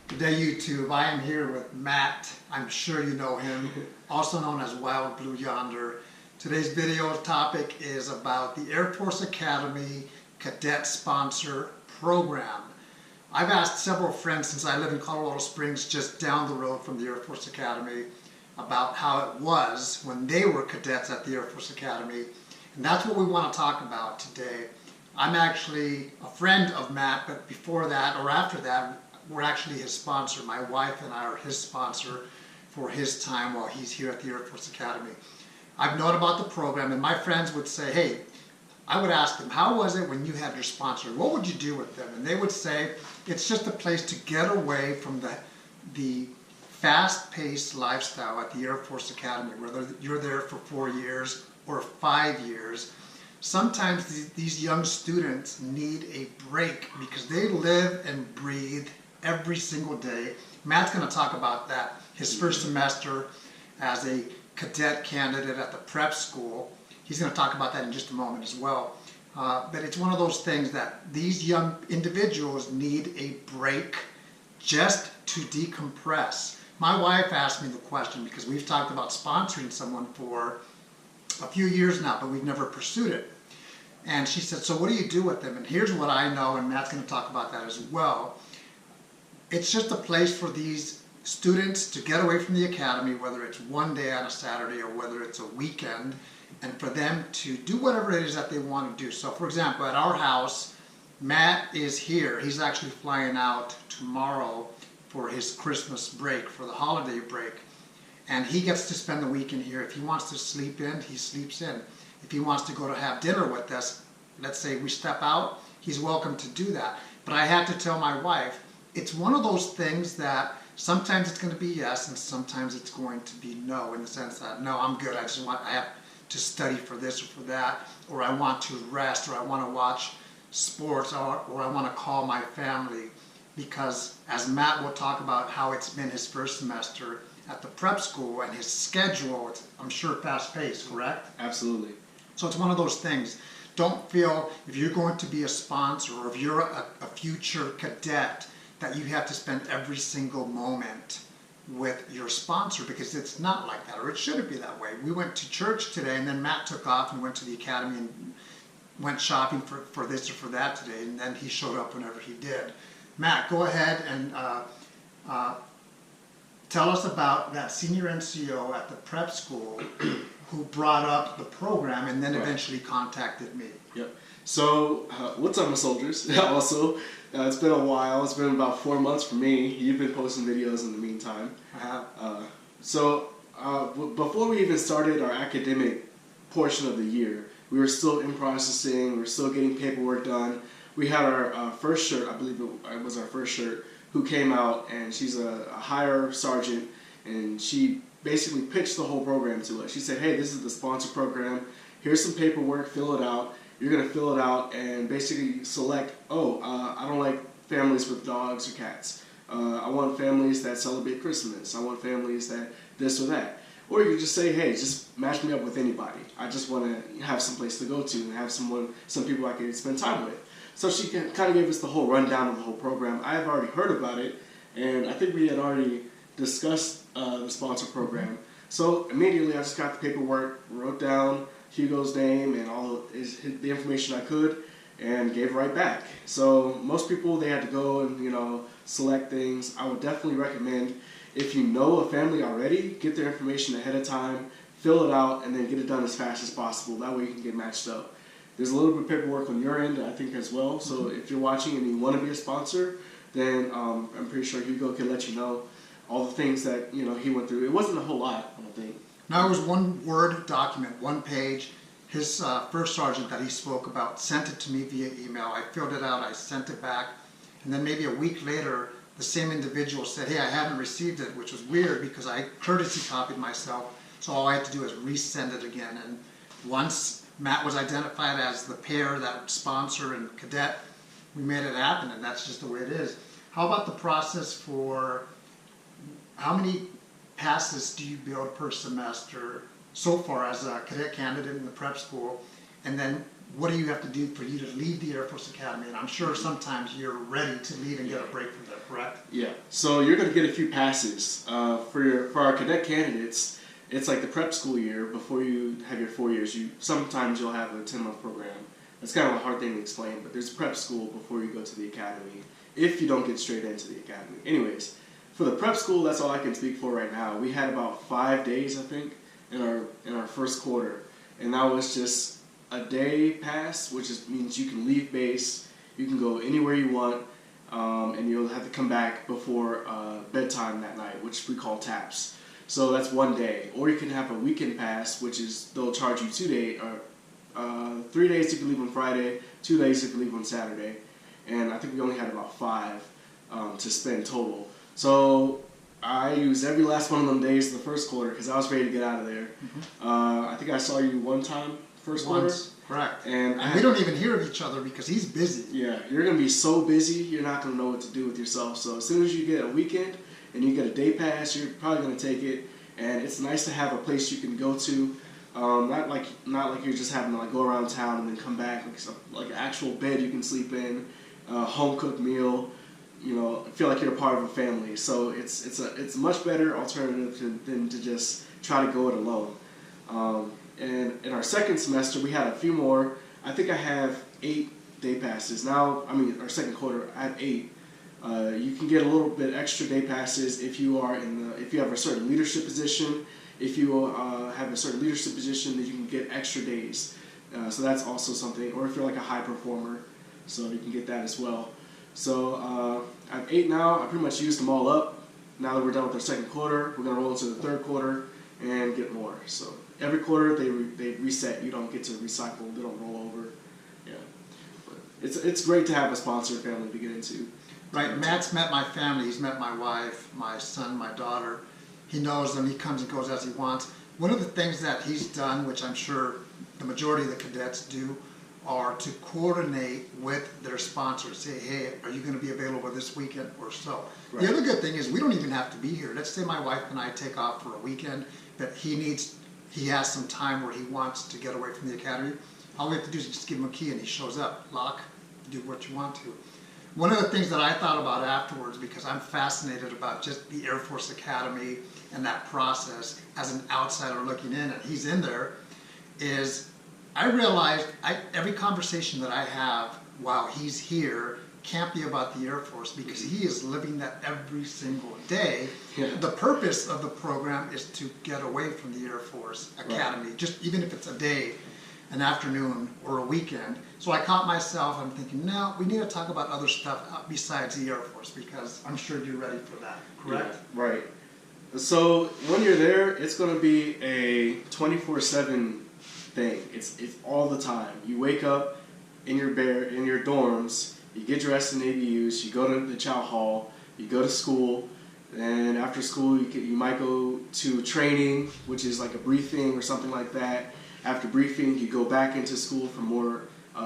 Today, YouTube, I am here with Matt. I'm sure you know him, also known as Wild Blue Yonder. Today's video topic is about the Air Force Academy Cadet Sponsor Program. I've asked several friends since I live in Colorado Springs, just down the road from the Air Force Academy, about how it was when they were cadets at the Air Force Academy. And that's what we want to talk about today. I'm actually a friend of Matt, but before that, or after that, we're actually his sponsor. My wife and I are his sponsor for his time while he's here at the Air Force Academy. I've known about the program, and my friends would say, hey, I would ask them, how was it when you had your sponsor? What would you do with them? And they would say, it's just a place to get away from the fast-paced lifestyle at the Air Force Academy, whether you're there for 4 years or 5 years. Sometimes these young students need a break because they live and breathe every single day. Matt's going to talk about that, his first semester as a cadet candidate at the prep school. He's going to talk about that in just a moment as well. But it's one of those things that these young individuals need a break just to decompress. My wife asked me the question because we've talked about sponsoring someone for a few years now, but we've never pursued it. And she said, so what do you do with them? And here's what I know, and Matt's going to talk about that as well. It's just a place for these students to get away from the academy, whether it's one day on a Saturday or whether it's a weekend, and for them to do whatever it is that they want to do. So for example, at our house, Matt is here. He's actually flying out tomorrow for his Christmas break, for the holiday break. And he gets to spend the weekend here. If he wants to sleep in, he sleeps in. If he wants to go to have dinner with us, let's say we step out, he's welcome to do that. But I had to tell my wife, it's one of those things that sometimes it's going to be yes, and sometimes it's going to be no, in the sense that, no, I'm good, I have to study for this or for that, or I want to rest, or I want to watch sports, or I want to call my family. Because as Matt will talk about how it's been his first semester at the prep school, and his schedule, it's, I'm sure, fast-paced, correct? Absolutely. So it's one of those things. Don't feel, if you're going to be a sponsor, or if you're a future cadet, that you have to spend every single moment with your sponsor, because it's not like that, or it shouldn't be that way. We went to church today, and then Matt took off and went to the academy and went shopping for this or for that today, and then he showed up whenever he did. Matt, go ahead and tell us about that senior NCO at the prep school who brought up the program and then eventually contacted me. Yep. So, what's up, my soldiers? Also, it's been a while. It's been about 4 months for me. You've been posting videos in the meantime. I have. Before we even started our academic portion of the year, we were still in processing. We were still getting paperwork done. We had our first shirt, I believe it was our first shirt, who came out, and she's a higher sergeant, and she basically pitched the whole program to us. She said, hey, this is the sponsor program. Here's some paperwork, fill it out. You're going to fill it out and basically select, I don't like families with dogs or cats. I want families that celebrate Christmas. I want families that this or that. Or you can just say, hey, just match me up with anybody. I just want to have some place to go to and have some people I can spend time with. So she kind of gave us the whole rundown of the whole program. I have already heard about it, and I think we had already discussed the sponsor program. So immediately I just got the paperwork, wrote down Hugo's name and all the information I could, and gave it right back. So most people, they had to go and select things. I would definitely recommend, if you know a family already, get their information ahead of time, fill it out, and then get it done as fast as possible. That way you can get matched up. There's a little bit of paperwork on your end, I think, as well. So if you're watching and you want to be a sponsor, then I'm pretty sure Hugo can let you know all the things that he went through. It wasn't a whole lot, I don't think. Now it was one Word document, 1 page. His first sergeant that he spoke about sent it to me via email. I filled it out, I sent it back, and then maybe a week later, the same individual said, hey, I haven't received it, which was weird because I courtesy copied myself, so all I had to do is resend it again. And once Matt was identified as the pair that would sponsor and cadet, we made it happen, and that's just the way it is. How about the process for, how many passes do you build per semester so far as a cadet candidate in the prep school? And then what do you have to do for you to leave the Air Force Academy? And I'm sure sometimes you're ready to leave and get a break from there, correct? Yeah. So you're going to get a few passes for our cadet candidates. It's like the prep school year before you have your 4 years. Sometimes you'll have a 10-month program. That's kind of a hard thing to explain, but there's prep school before you go to the academy if you don't get straight into the academy. Anyways, for the prep school, that's all I can speak for right now. We had about 5 days, I think, in our first quarter, and that was just a day pass, which means you can leave base, you can go anywhere you want, and you'll have to come back before bedtime that night, which we call TAPS. So that's 1 day. Or you can have a weekend pass, which is they'll charge you 2 days, or 3 days you can leave on Friday, 2 days you can leave on Saturday, and I think we only had about 5 to spend total. So I used every last one of them days in the first quarter because I was ready to get out of there. I think I saw you one time first quarter. Correct. And we don't even hear of each other because he's busy. Yeah, you're going to be so busy, you're not going to know what to do with yourself. So as soon as you get a weekend and you get a day pass, you're probably going to take it. And it's nice to have a place you can go to. Not like you're just having to like go around town and then come back. Like an actual bed you can sleep in, home cooked meal. You know, feel like you're a part of a family. So it's a much better alternative than to just try to go it alone. And in our second semester, we had a few more. I think I have 8 day passes now. I mean, our second quarter, I have 8. You can get a little bit extra day passes if you are if you have a certain leadership position. If you have a certain leadership position, then you can get extra days. So that's also something. Or if you're like a high performer, so you can get that as well. So I have 8 now. I pretty much used them all up. Now that we're done with our second quarter, we're going to roll into the third quarter and get more. So every quarter they reset. You don't get to recycle. They don't roll over. Yeah, but it's great to have a sponsored family to get into. Right. Matt's met my family. He's met my wife, my son, my daughter. He knows them. He comes and goes as he wants. One of the things that he's done, which I'm sure the majority of the cadets do, are to coordinate with their sponsors. Say, hey, are you going to be available this weekend or so? Right. The other good thing is we don't even have to be here. Let's say my wife and I take off for a weekend, but he has some time where he wants to get away from the academy. All we have to do is just give him a key and he shows up. Lock, do what you want to. One of the things that I thought about afterwards, because I'm fascinated about just the Air Force Academy and that process as an outsider looking in, and he's in there, is I realized every conversation that I have while he's here can't be about the Air Force because he is living that every single day. Yeah. The purpose of the program is to get away from the Air Force Academy, right. Just even if it's a day, an afternoon, or a weekend. So I caught myself, I'm thinking, no, we need to talk about other stuff besides the Air Force because I'm sure you're ready for that, correct? Yeah, right. So when you're there, it's going to be a 24/7 thing. It's all the time. You wake up in your dorms, you get dressed in ABUs, you go to the chow hall, you go to school, and after school you might go to training, which is like a briefing or something like that. After briefing, you go back into school for more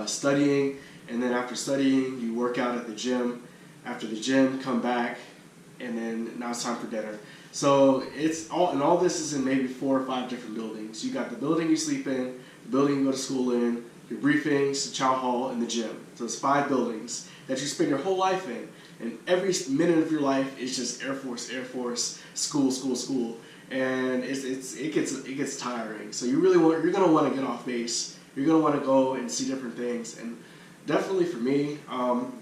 studying, and then after studying, you work out at the gym. After the gym, come back, and then now it's time for dinner. So all this is in maybe 4 or 5 different buildings. You got the building you sleep in, the building you go to school in, your briefings, the chow hall, and the gym. So it's 5 buildings that you spend your whole life in. And every minute of your life is just Air Force, school. And it gets tiring. So you're gonna want to get off base. You're gonna want to go and see different things. And definitely for me,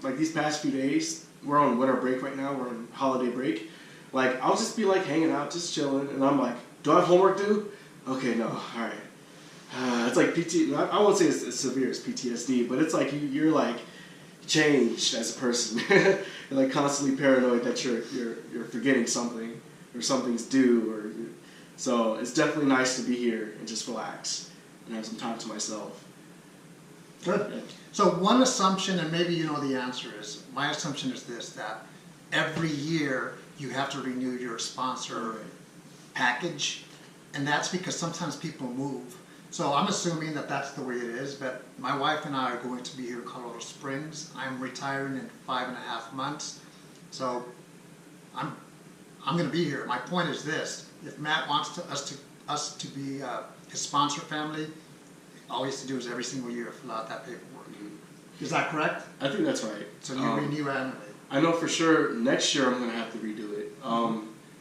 like these past few days, we're on winter break right now. We're on holiday break. Like I'll just be like hanging out, just chilling, and I'm like, do I have homework due? Okay, no, all right. It's like I won't say it's as severe as PTSD, but it's like you're like changed as a person. You're like constantly paranoid that you're forgetting something or something's due, so it's definitely nice to be here and just relax and have some time to myself. Good. Yeah. So one assumption, and maybe you know the answer is, my assumption is this, that every year you have to renew your sponsor package, and that's because sometimes people move. So I'm assuming that that's the way it is, but my wife and I are going to be here in Colorado Springs. I'm retiring in 5.5 months, so I'm going to be here. My point is this: if Matt wants us to be his sponsor family, all he has to do is every single year fill out that paperwork. Is that correct? I think that's right. So you renew annually? I know for sure next year I'm going to have to redo it.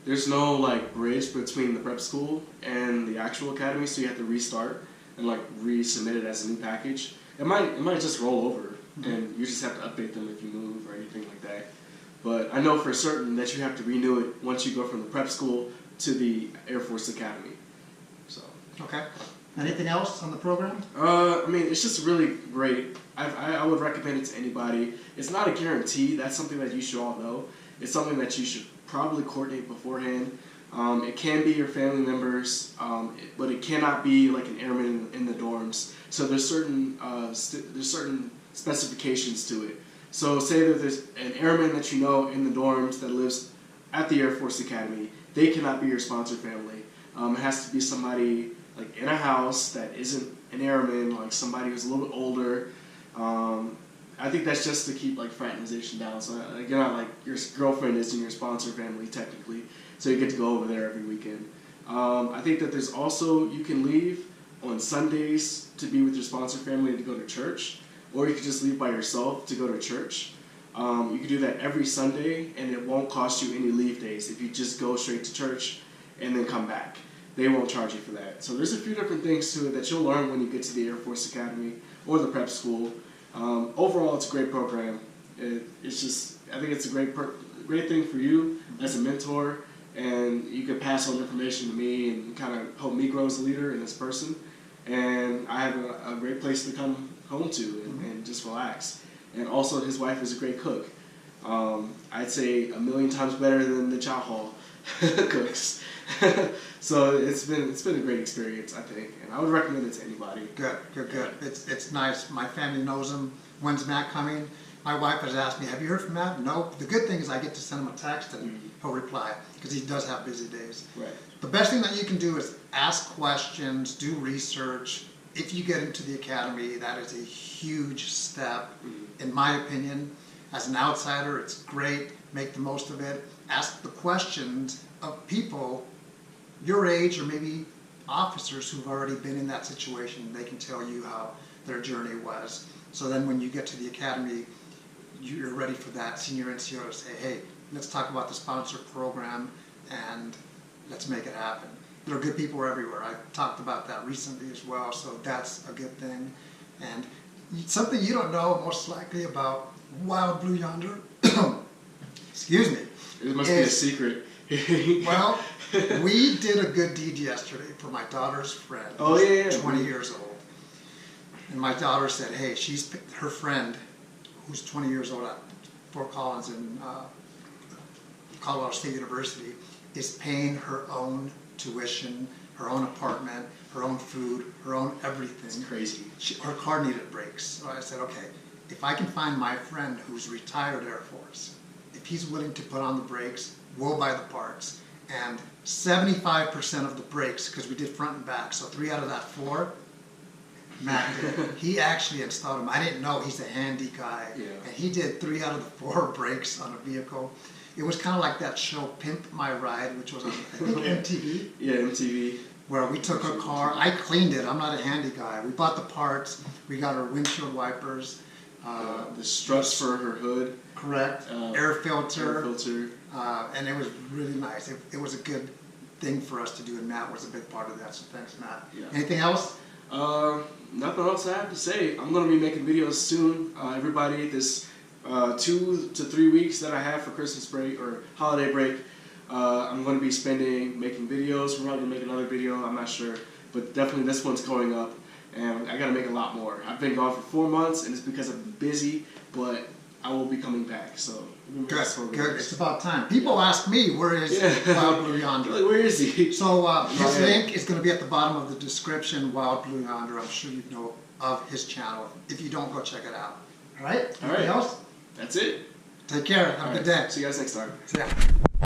There's no like bridge between the prep school and the actual academy, so you have to restart and like resubmit it as a new package. It might just roll over, and you just have to update them if you move or anything like that. But I know for certain that you have to renew it once you go from the prep school to the Air Force Academy. So. Okay. Anything else on the program? I mean, it's just really great. I would recommend it to anybody. It's not a guarantee. That's something that you should all know. It's something that you should probably coordinate beforehand. It can be your family members, but it cannot be like an airman in the dorms. So there's certain specifications to it. So say that there's an airman that you know in the dorms that lives at the Air Force Academy. They cannot be your sponsor family. It has to be somebody like in a house that isn't an airman, like somebody who's a little bit older. I think that's just to keep like fraternization down. So you're not like your girlfriend is in your sponsor family technically, so you get to go over there every weekend. I think that there's also, you can leave on Sundays to be with your sponsor family to go to church, or you can just leave by yourself to go to church. You can do that every Sunday, and it won't cost you any leave days if you just go straight to church and then come back. They won't charge you for that. So there's a few different things to it that you'll learn when you get to the Air Force Academy or the prep school. Overall, it's a great program. It's just, I think it's a great thing for you as a mentor, and you can pass on information to me and kind of help me grow as a leader and as a person. And I have a great place to come home to and just relax. And also, his wife is a great cook. I'd say 1,000,000 times better than the chow hall cooks. So it's been a great experience, I think, and I would recommend it to anybody. Good. It's nice. My family knows him. When's Matt coming? My wife has asked me, have you heard from Matt? No. The good thing is I get to send him a text and he'll reply, because he does have busy days. Right. The best thing that you can do is ask questions, do research. If you get into the academy, that is a huge step, in my opinion. As an outsider, it's great. Make the most of it. Ask the questions of people your age, or maybe officers who've already been in that situation. They can tell you how their journey was. So then when you get to the academy, you're ready for that senior NCO to say, hey, let's talk about the sponsor program and let's make it happen. There are good people everywhere. I talked about that recently as well, so that's a good thing. And something you don't know most likely about Wild Blue Yonder, excuse me. It must be a secret. Well, we did a good deed yesterday for my daughter's friend. Oh, yeah. 20 years old. And my daughter said, hey, her friend, who's 20 years old at Fort Collins in Colorado State University, is paying her own tuition, her own apartment, her own food, her own everything. It's crazy. Her car needed brakes. So I said, okay, if I can find my friend who's retired Air Force, if he's willing to put on the brakes, we'll buy the parts. And 75% of the brakes, because we did front and back, so 3 out of that 4, Matt did. He actually installed them. I didn't know, he's a handy guy. Yeah. And he did 3 out of the 4 brakes on a vehicle. It was kind of like that show Pimp My Ride, which was on, I think, MTV. Yeah, MTV. Where we took a car, I cleaned it, I'm not a handy guy. We bought the parts, we got our windshield wipers. The struts for her hood. Correct. Air filter. Air filter. And it was really nice. It was a good thing for us to do, and Matt was a big part of that, so thanks, Matt. Yeah. Anything else? Nothing else I have to say. I'm going to be making videos soon. Everybody, this 2 to 3 weeks that I have for Christmas break or holiday break, I'm going to be making videos. We're probably going to make another video, I'm not sure. But definitely this one's going up, and I got to make a lot more. I've been gone for 4 months, and it's because I'm busy, but I will be coming back. So Good. It's about time. People ask me, where is Wild Blue Yonder? Like, where is he? So his link is going to be at the bottom of the description, Wild Blue Yonder. I'm sure you know of his channel. If you don't, go check it out. All right? Anything else? That's it. Take care. Have a good day. See you guys next time. See ya.